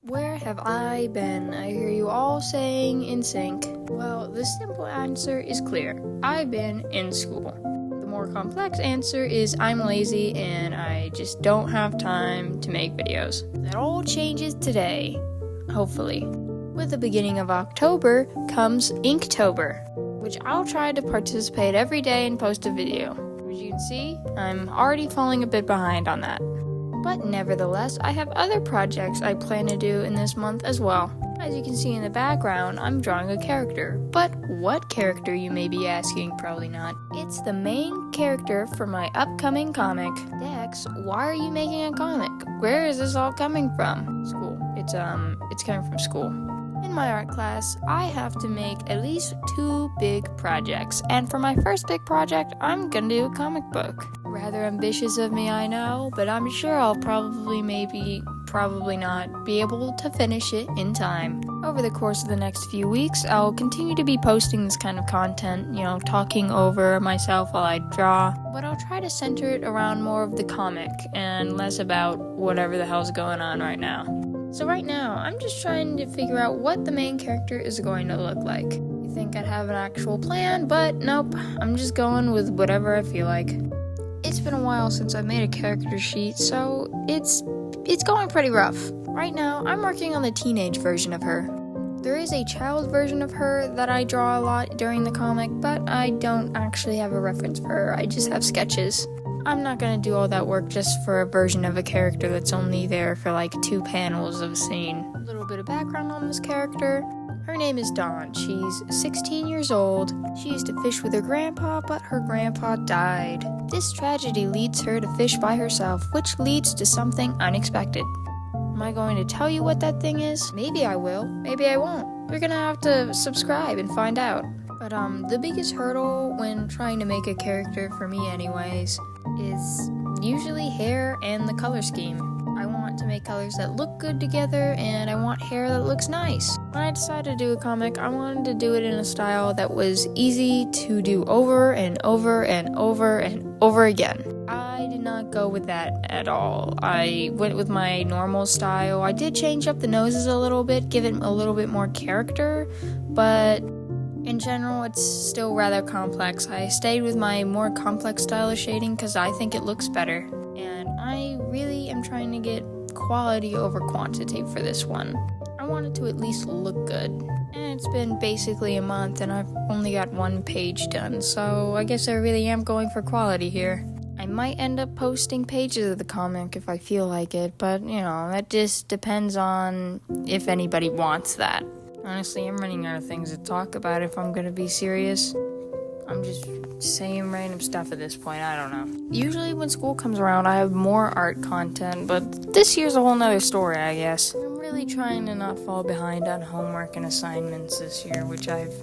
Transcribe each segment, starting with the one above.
Where have I been? I hear you all saying in sync. Well, the simple answer is clear. I've been in school. The more complex answer is I'm lazy and I just don't have time to make videos. That all changes today, hopefully. With the beginning of October comes Inktober, which I'll try to participate every day and post a video. As you can see, I'm already falling a bit behind on that. But nevertheless, I have other projects I plan to do in this month as well. As you can see in the background, I'm drawing a character. But what character, you may be asking? Probably not. It's the main character for my upcoming comic. Dex, why are you making a comic? Where is this all coming from? School. It's coming from school. In my art class, I have to make at least 2 big projects, and for my first big project, I'm gonna do a comic book. Rather ambitious of me, I know, but I'm sure I'll probably not be able to finish it in time. Over the course of the next few weeks, I'll continue to be posting this kind of content, talking over myself while I draw, but I'll try to center it around more of the comic and less about whatever the hell's going on right now. So right now, I'm just trying to figure out what the main character is going to look like. You think I'd have an actual plan, but nope, I'm just going with whatever I feel like. It's been a while since I've made a character sheet, so it's going pretty rough. Right now, I'm working on the teenage version of her. There is a child version of her that I draw a lot during the comic, but I don't actually have a reference for her, I just have sketches. I'm not gonna do all that work just for a version of a character that's only there for like 2 panels of a scene. A little bit of background on this character. Her name is Dawn. She's 16 years old. She used to fish with her grandpa, but her grandpa died. This tragedy leads her to fish by herself, which leads to something unexpected. Am I going to tell you what that thing is? Maybe I will, maybe I won't. You're gonna have to subscribe and find out. But the biggest hurdle when trying to make a character, for me anyways, is usually hair and the color scheme. I want to make colors that look good together, and I want hair that looks nice. When I decided to do a comic, I wanted to do it in a style that was easy to do over and over and over and over again. I did not go with that at all. I went with my normal style. I did change up the noses a little bit, give it a little bit more character, but in general, it's still rather complex. I stayed with my more complex style of shading because I think it looks better. And I really am trying to get quality over quantity for this one. I want it to at least look good. And it's been basically a month and I've only got 1 page done, so I guess I really am going for quality here. I might end up posting pages of the comic if I feel like it, but that just depends on if anybody wants that. Honestly, I'm running out of things to talk about if I'm gonna be serious. I'm just saying random stuff at this point, I don't know. Usually when school comes around, I have more art content, but this year's a whole nother story, I guess. I'm really trying to not fall behind on homework and assignments this year, which I've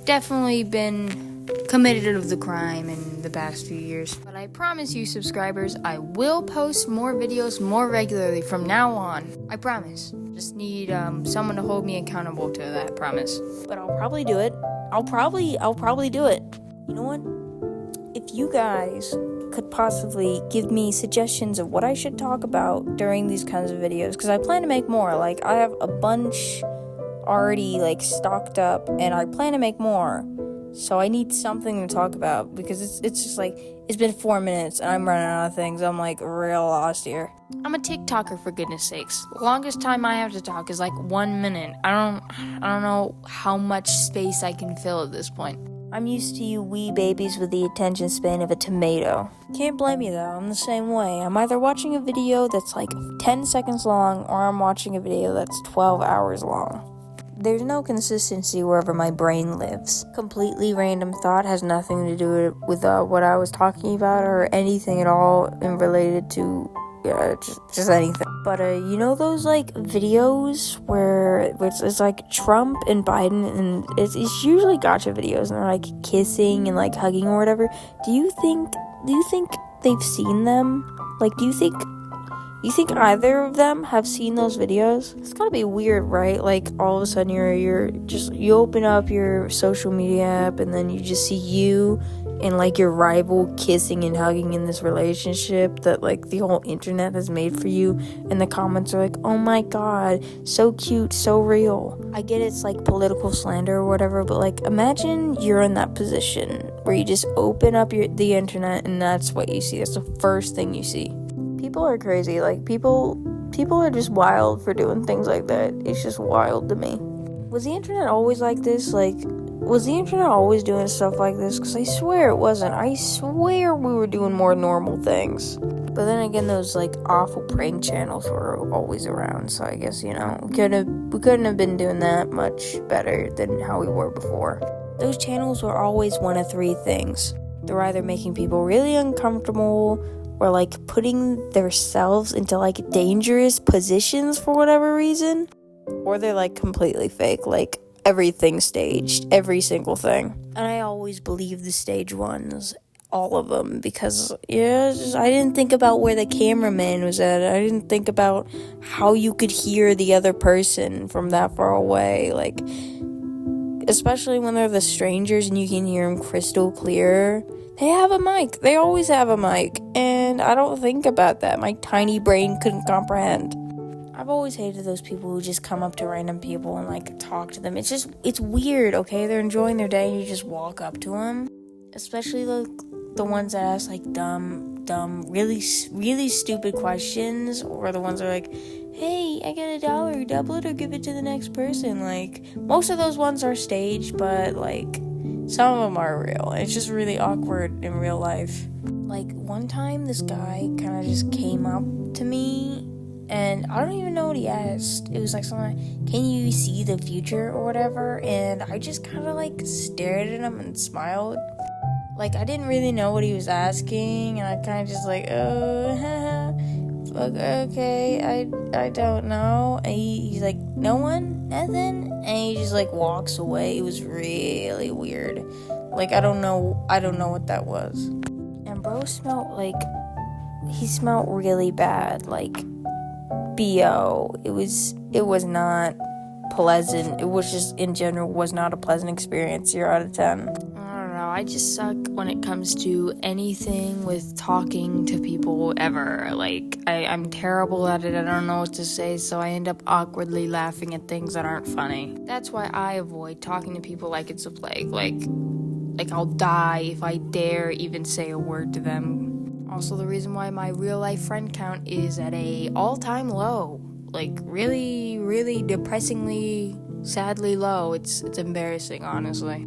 definitely been committed of the crime in the past few years. But I promise you, subscribers, I will post more videos more regularly from now on. I promise. Just need someone to hold me accountable to that promise. But I'll probably do it. I'll probably do it. You know what? If you guys could possibly give me suggestions of what I should talk about during these kinds of videos, because I plan to make more. Like, I have a bunch already stocked up, and I plan to make more. So I need something to talk about, because it's just it's been 4 minutes and I'm running out of things. I'm real lost here. I'm a TikToker, for goodness sakes. The longest time I have to talk is 1 minute. I don't know how much space I can fill at this point. I'm used to you wee babies with the attention span of a tomato. Can't blame you though, I'm the same way. I'm either watching a video that's 10 seconds long, or I'm watching a video that's 12 hours long. There's no consistency wherever my brain lives. Completely random thought has nothing to do with what I was talking about or anything at all in related to just anything. But those videos where it's Trump and Biden, and it's usually gotcha videos, and they're kissing and hugging or whatever. Do you think they've seen them? Do you think either of them have seen those videos? It's gotta be weird, right? All of a sudden you open up your social media app and then you just see you and like your rival kissing and hugging in this relationship that like the whole internet has made for you, and the comments are like, oh my god, so cute, so real. I get it's like political slander or whatever, but like imagine you're in that position where you just open up the internet and that's what you see. That's the first thing you see. People are crazy. Like people are just wild for doing things like that. It's just wild to me. Was the internet always like this? Like, was the internet always doing stuff like this? Because I swear it wasn't. I swear we were doing more normal things. But then again, those like awful prank channels were always around. So I guess, you know, we couldn't have been doing that much better than how we were before. Those channels were always one of three things. They're either making people really uncomfortable, or like putting themselves into like dangerous positions for whatever reason, or they're like completely fake, like everything staged, every single thing. And I always believe the stage ones, all of them, because I didn't think about where the cameraman was at. I didn't think about how you could hear the other person from that far away, like especially when they're the strangers and you can hear them crystal clear. They have a mic. They always have a mic. And I don't think about that. My tiny brain couldn't comprehend. I've always hated those people who just come up to random people and, like, talk to them. It's weird, okay? They're enjoying their day and you just walk up to them. Especially the ones that ask, like, dumb, really, really stupid questions. Or the ones that are like, hey, I got $1, double it or give it to the next person. Like, most of those ones are staged, but, like, some of them are real. It's just really awkward in real life. Like, one time, this guy kind of just came up to me, and I don't even know what he asked. It was like something like, can you see the future or whatever? And I just kind of, like, stared at him and smiled. Like, I didn't really know what he was asking, and I kind of just like, okay, I don't know. And he's like, no one? Nothing? And he just, like, walks away. It was really weird. Like, I don't know what that was. And bro smelled, like, he smelled really bad. Like, B.O. It was not pleasant. It was just, in general, was not a pleasant experience. 0 out of 10. I just suck when it comes to anything with talking to people ever. Like, I'm terrible at it. I don't know what to say, so I end up awkwardly laughing at things that aren't funny. That's why I avoid talking to people like it's a plague. Like I'll die if I dare even say a word to them. Also, the reason why my real life friend count is at a all-time low. Like, really, really depressingly, sadly low. It's embarrassing, honestly.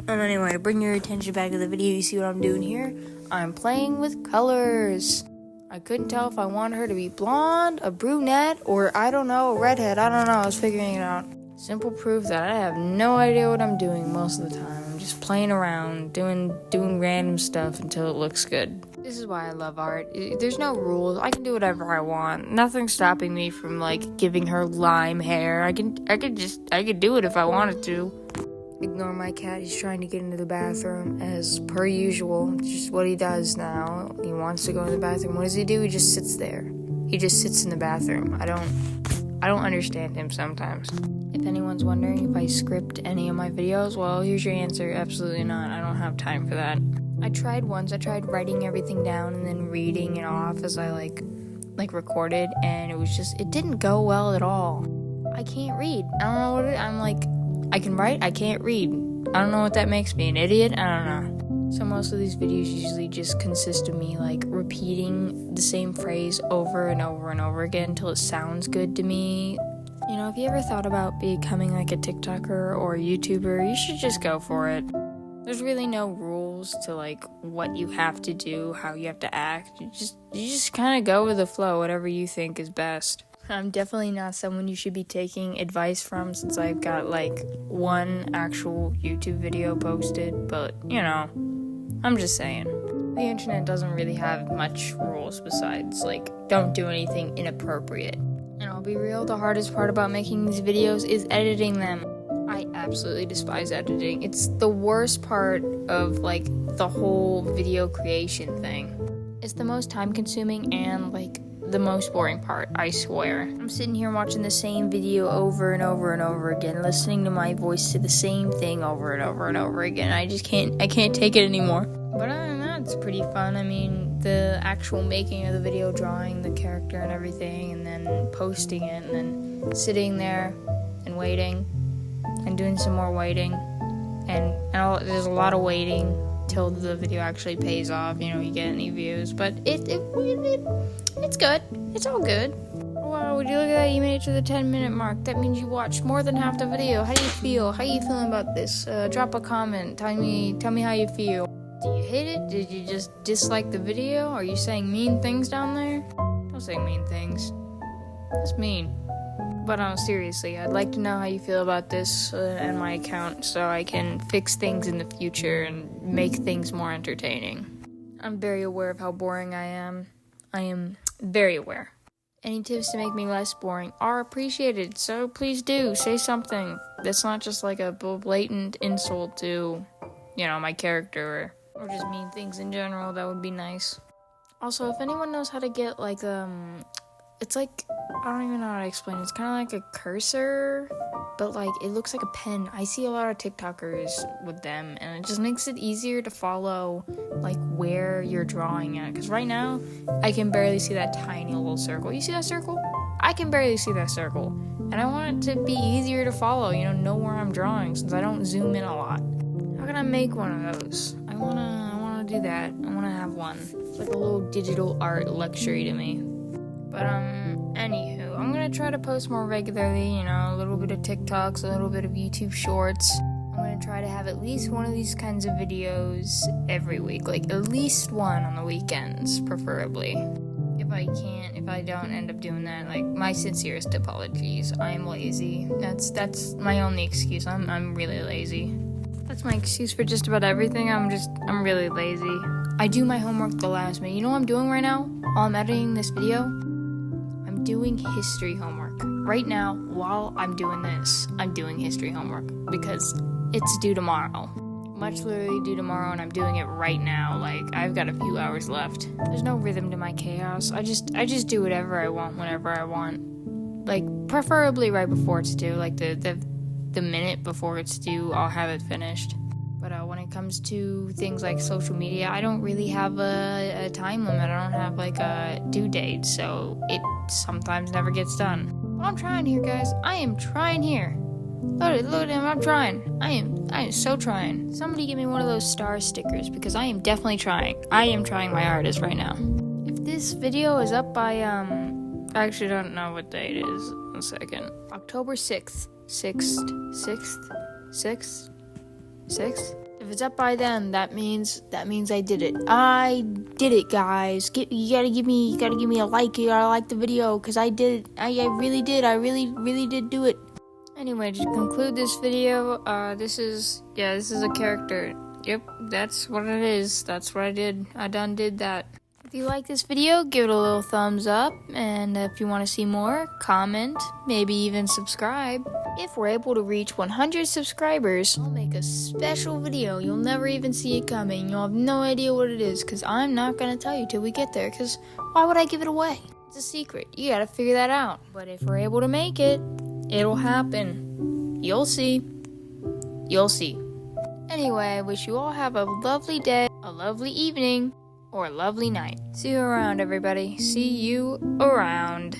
And anyway, to bring your attention back to the video, you see what I'm doing here? I'm playing with colors. I couldn't tell if I wanted her to be blonde, a brunette, or I don't know, a redhead. I don't know, I was figuring it out. Simple proof that I have no idea what I'm doing most of the time. I'm just playing around, doing random stuff until it looks good. This is why I love art. There's no rules. I can do whatever I want. Nothing's stopping me from, like, giving her lime hair. I could do it if I wanted to. Ignore my cat. He's trying to get into the bathroom as per usual. It's just what he does now. He wants to go in the bathroom. What does he do? He just sits there. He just sits in the bathroom. I don't understand him sometimes. If anyone's wondering if I script any of my videos, well, here's your answer. Absolutely not. I don't have time for that. I tried once. I tried writing everything down and then reading it off as I like recorded, and it didn't go well at all. I can't read. I don't know what I'm like. I can write, I can't read. I don't know what that makes me, an idiot? I don't know. So most of these videos usually just consist of me, like, repeating the same phrase over and over and over again until it sounds good to me. You know, if you ever thought about becoming, like, a TikToker or a YouTuber, you should just go for it. There's really no rules to, like, what you have to do, how you have to act. You just kind of go with the flow, whatever you think is best. I'm definitely not someone you should be taking advice from since I've got, like, one actual YouTube video posted, but, you know, I'm just saying. The internet doesn't really have much rules besides, like, don't do anything inappropriate. And I'll be real, the hardest part about making these videos is editing them. I absolutely despise editing. It's the worst part of, like, the whole video creation thing. It's the most time-consuming and, like, the most boring part, I swear. I'm sitting here watching the same video over and over and over again, listening to my voice to the same thing over and over and over again. I can't take it anymore. But other than that, it's pretty fun. I mean, the actual making of the video, drawing the character and everything, and then posting it, and then sitting there and waiting, and doing some more waiting, and there's a lot of waiting till the video actually pays off, you get any views, but it's good. It's all good. Wow, would you look at that? You made it to the 10-minute mark. That means you watched more than half the video. How do you feel? How are you feeling about this? Drop a comment. Tell me how you feel. Do you hate it? Did you just dislike the video? Are you saying mean things down there? Don't say mean things. That's mean. But seriously, I'd like to know how you feel about this and my account so I can fix things in the future and make things more entertaining. I'm very aware of how boring I am. I am very aware. Any tips to make me less boring are appreciated, so please do, say something that's not just like a blatant insult to, my character, or just mean things in general. That would be nice. Also, if anyone knows how to get, it's like, I don't even know how to explain it. It's kind of like a cursor, but, it looks like a pen. I see a lot of TikTokers with them, and it just makes it easier to follow, where you're drawing at. Because right now, I can barely see that tiny little circle. You see that circle? I can barely see that circle. And I want it to be easier to follow, know where I'm drawing, since I don't zoom in a lot. How can I make one of those? I wanna do that. I wanna have one. It's like a little digital art luxury to me. But, anywho, I'm gonna try to post more regularly, a little bit of TikToks, a little bit of YouTube Shorts. I'm gonna try to have at least one of these kinds of videos every week, at least one on the weekends, preferably. If I don't end up doing that, my sincerest apologies. I'm lazy. That's my only excuse. I'm really lazy. That's my excuse for just about everything. I'm really lazy. I do my homework the last minute. You know what I'm doing right now? While I'm editing this video? I'm doing history homework. Right now, while I'm doing this, I'm doing history homework because it's due tomorrow. Much literally due tomorrow, and I'm doing it right now. I've got a few hours left. There's no rhythm to my chaos. I just do whatever I want whenever I want. Preferably right before it's due. The minute before it's due, I'll have it finished. But when it comes to things like social media, I don't really have a time limit. I don't have a due date, so it sometimes never gets done. But I'm trying here, guys. I am trying here. Look at him. I'm trying. I am so trying. Somebody give me one of those star stickers because I am definitely trying. I am trying my hardest right now. If this video is up by I actually don't know what day it is. 1 second. October 6th. 6th. If it's up by then, that means I did it. I did it, guys. You gotta give me a like. You gotta like the video, cause I did it. I really did. I really did do it. Anyway, to conclude this video, this is a character. Yep, that's what it is. That's what I did. I done did that. If you like this video, give it a little thumbs up, and if you want to see more, comment, maybe even subscribe. If we're able to reach 100 subscribers, I'll make a special video. You'll never even see it coming. You'll have no idea what it is, because I'm not going to tell you till we get there, because why would I give it away? It's a secret. You got to figure that out. But if we're able to make it, it'll happen. You'll see. You'll see. Anyway, I wish you all have a lovely day, a lovely evening, or a lovely night. See you around, everybody. See you around.